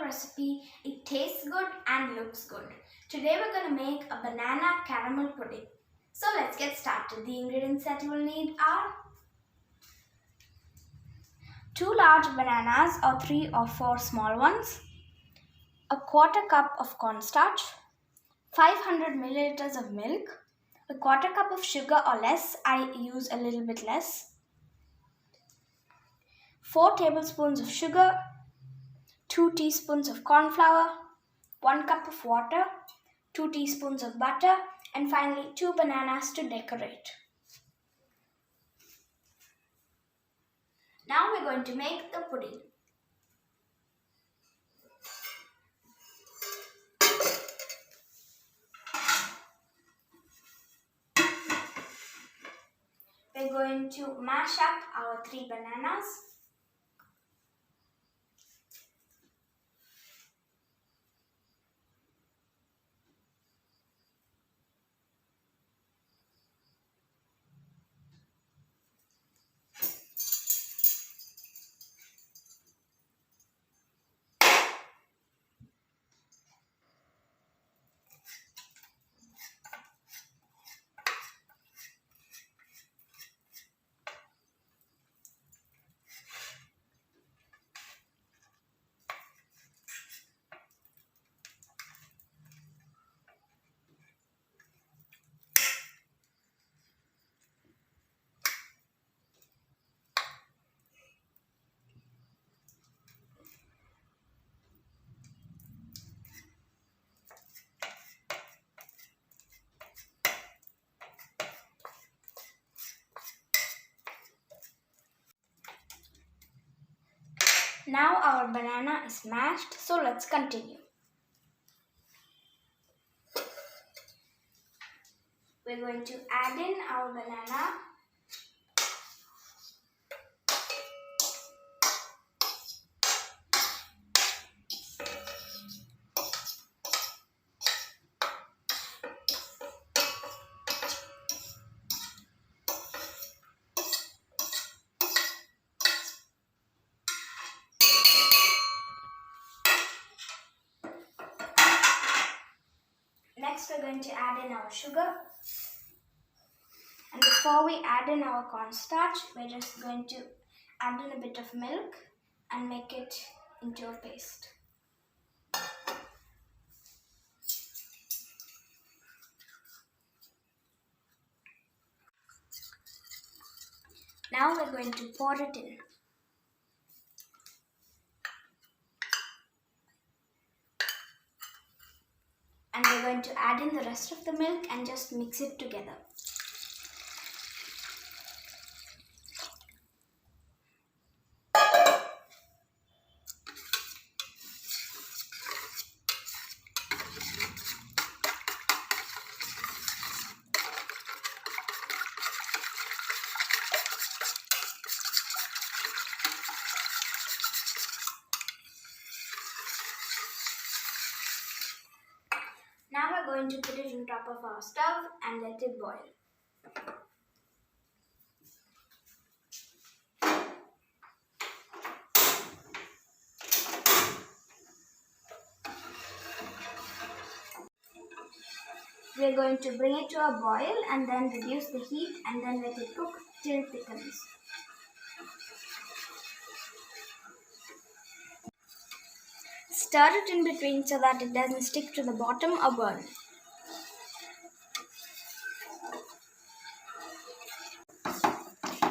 recipe. It tastes good and looks good. Today we're going to make a banana caramel pudding. So let's get started. The ingredients that you will need are 2 large bananas or 3 or 4 small ones, a quarter cup of cornstarch, 500 milliliters of milk, a quarter cup of sugar or less. I use a little bit less, 4 tablespoons of sugar, 2 teaspoons of corn flour, 1 cup of water, 2 teaspoons of butter, and finally 2 bananas to decorate. Now we're going to make the pudding. We're going to mash up our 3 bananas. Now our banana is mashed, so let's continue. We're going to add in our banana. Next we're going to add in our sugar. And before we add in our cornstarch, we're just going to add in a bit of milk and make it into a paste. Now we're going to pour it in. And we're going to add in the rest of the milk and just mix it together. Now we're going to put it on top of our stove and let it boil. We're going to bring it to a boil and then reduce the heat and then let it cook till it thickens. Stir it in between so that it doesn't stick to the bottom or burn.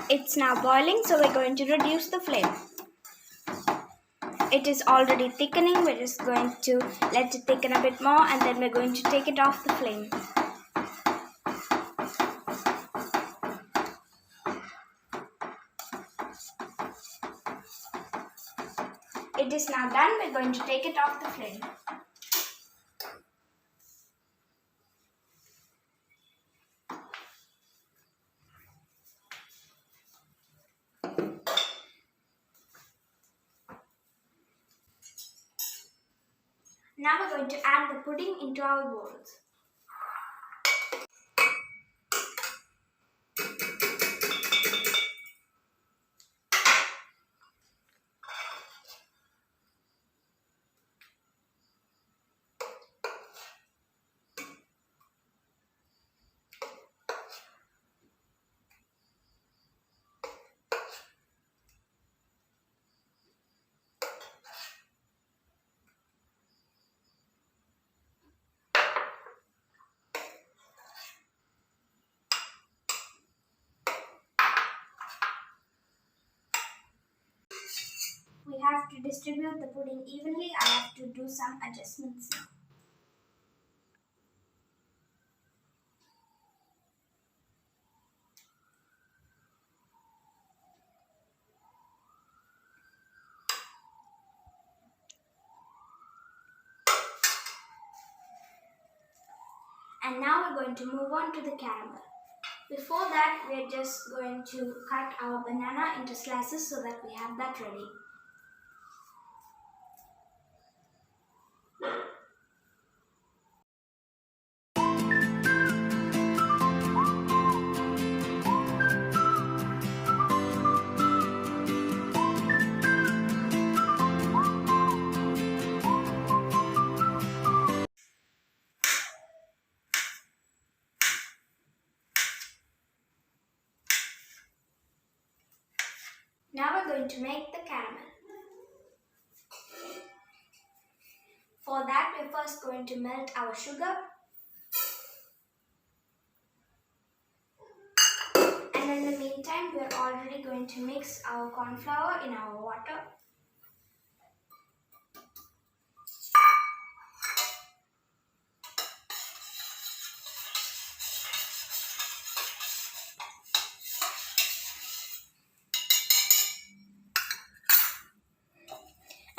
It's now boiling, so we're going to reduce the flame. It is already thickening. We're just going to let it thicken a bit more and then we're going to take it off the flame. It is now done. We're going to take it off the flame. Now we're going to add the pudding into our bowls. We have to distribute the pudding evenly. I have to do some adjustments now. And now we're going to move on to the caramel. Before that, we're just going to cut our banana into slices so that we have that ready. Now we're going to make the caramel. For that, we're first going to melt our sugar. And in the meantime, we're already going to mix our corn flour in our water.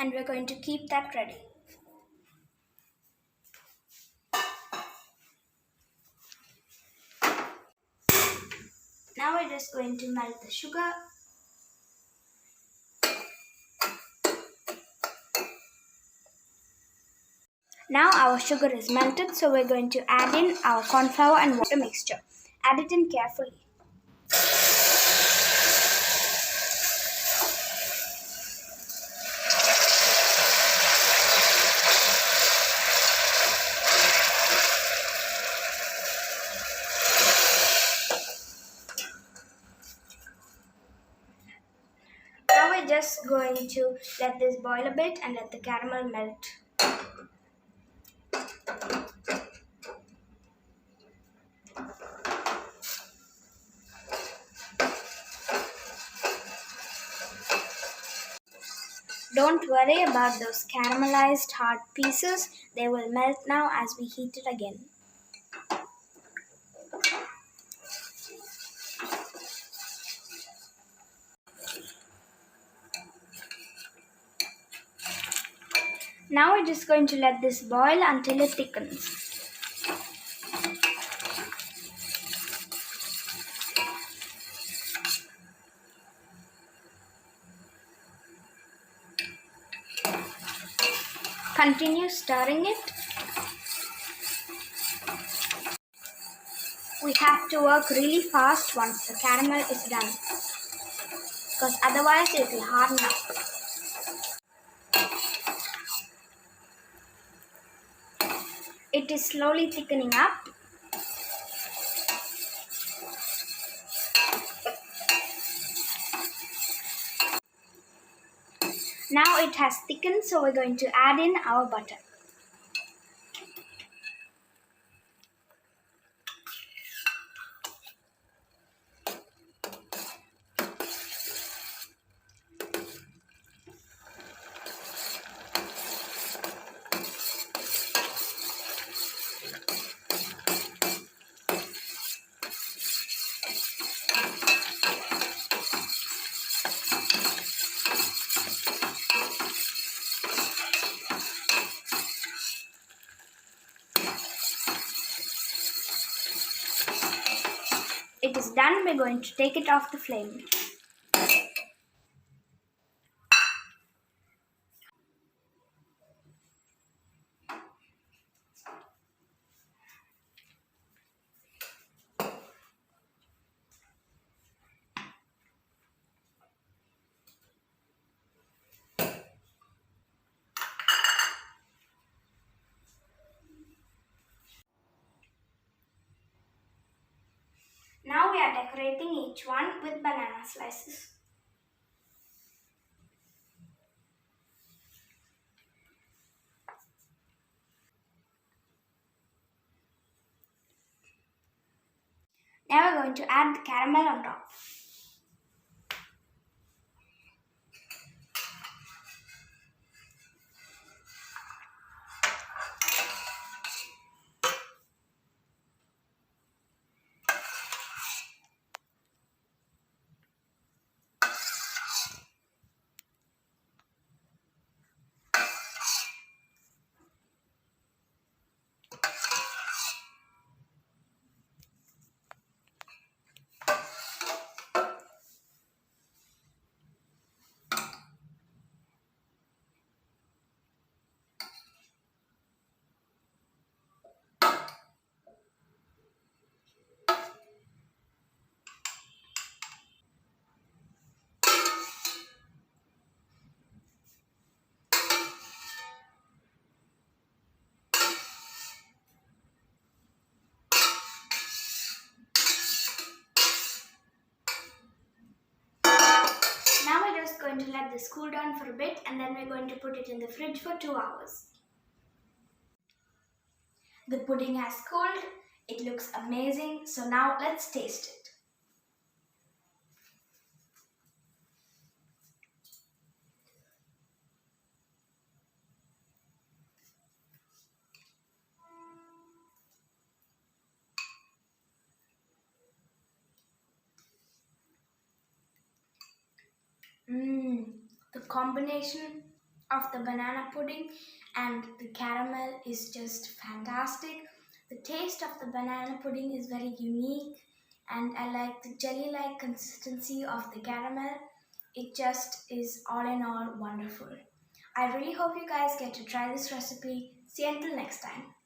And we're going to keep that ready. Now we're just going to melt the sugar. Now our sugar is melted, so we're going to add in our corn flour and water mixture. Add it in carefully. Now we're just going to let this boil a bit and let the caramel melt. Don't worry about those caramelized hard pieces. They will melt now as we heat it again. Now we're just going to let this boil until it thickens. Continue stirring it. We have to work really fast once the caramel is done, because otherwise it will harden up. It is slowly thickening up. Now it has thickened, so we're going to add in our butter. It is done. We're going to take it off the flame. Now we are decorating each one with banana slices. Now we're going to add the caramel on top. going to let this cool down for a bit and then we're going to put it in the fridge for 2 hours. The pudding has cooled. It looks amazing. So now let's taste it. The combination of the banana pudding and the caramel is just fantastic. The taste of the banana pudding is very unique and I like the jelly-like consistency of the caramel. It just is all in all wonderful. I really hope you guys get to try this recipe. See you until next time.